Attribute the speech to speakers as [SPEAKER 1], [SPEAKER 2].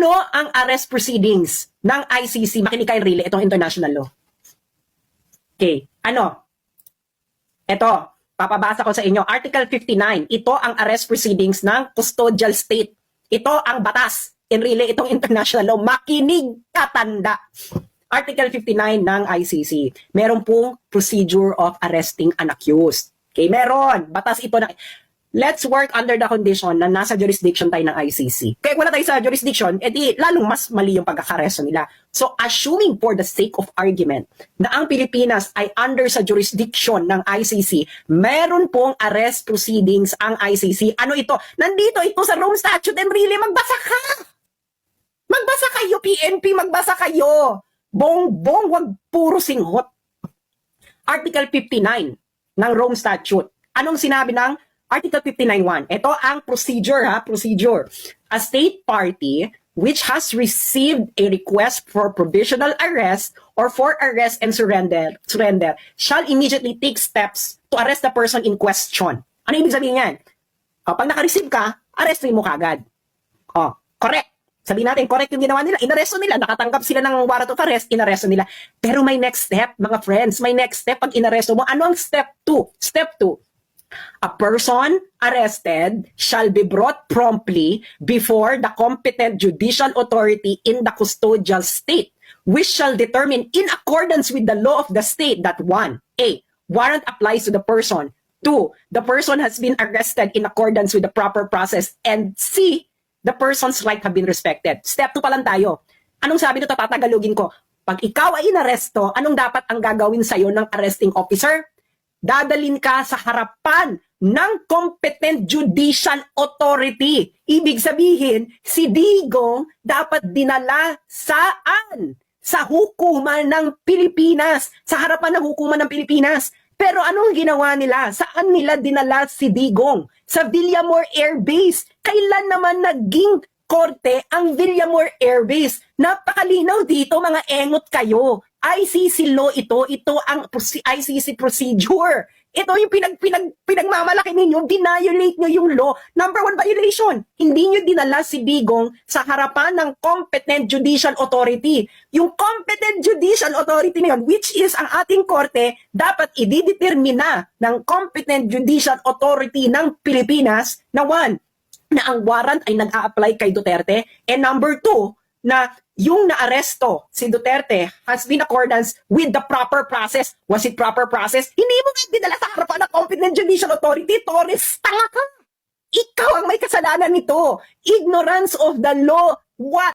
[SPEAKER 1] Ano ang arrest proceedings ng ICC? Makinig kayo really, itong international law. Okay, ano? Ito, papabasa ko sa inyo. Article 59, ito ang arrest proceedings ng custodial state. Ito ang batas. In really, itong international law. Makinig katanda. Article 59 ng ICC. Meron pong procedure of arresting an accused. Okay, meron. Batas ito na. Let's work under the condition na nasa jurisdiction tayo ng ICC. Kaya wala tayo sa jurisdiction, edi lalong mas mali yung pagkakaresto nila. So, assuming for the sake of argument na ang Pilipinas ay under sa jurisdiction ng ICC, meron pong arrest proceedings ang ICC. Ano ito? Nandito ito sa Rome Statute and really, magbasa ka! Magbasa kayo, PNP, magbasa kayo! Bong-bong, wag puro singhot. Article 59 ng Rome Statute. Anong sinabi ng Article 59.1, ito ang procedure procedure. A state party which has received a request for provisional arrest or for arrest and surrender shall immediately take steps to arrest the person in question. Ano ibig sabihin yan? Pag naka-receive ka, arrestin mo kagad. Correct. Sabihin natin, correct yung ginawa nila. Inaresto nila, nakatanggap sila ng warrant of arrest, inaresto nila. Pero may next step, mga friends, may next step pag inaresto mo. Ano ang step 2? Step 2. A person arrested shall be brought promptly before the competent judicial authority in the custodial state, which shall determine in accordance with the law of the state that 1. A. Warrant applies to the person. 2. The person has been arrested in accordance with the proper process. And C. The person's rights have been respected. Step 2 pa lang tayo. Anong sabi nito? Tatagalogin ko. Pag ikaw ay inaresto, anong dapat ang gagawin sa'yo ng arresting officer? Dadalin ka sa harapan ng competent judicial authority. Ibig sabihin, si Digong dapat dinala saan? Sa hukuman ng Pilipinas. Sa harapan ng hukuman ng Pilipinas. Pero anong ginawa nila? Saan nila dinala si Digong? Sa Villamor Air Base. Kailan naman naging korte ang Villamor Air Base? Napakalinaw dito, mga engot kayo. ICC law ito ang ICC procedure. Ito yung pinagmamalaki ninyo, violate nyo yung law. Number 1 violation, hindi nyo dinala si Digong sa harapan ng competent judicial authority. Yung competent judicial authority na yun, which is ang ating korte, dapat ididetermina ng competent judicial authority ng Pilipinas na 1, na ang warrant ay nag-a-apply kay Duterte, and number 2, na yung naaresto si Duterte has been accordance with the proper process. Was it proper process? Hindi mo nga dinala sa harapan ng competent judicial authority. Torres, tanga ka! Ikaw ang may kasalanan nito. Ignorance of the law. What?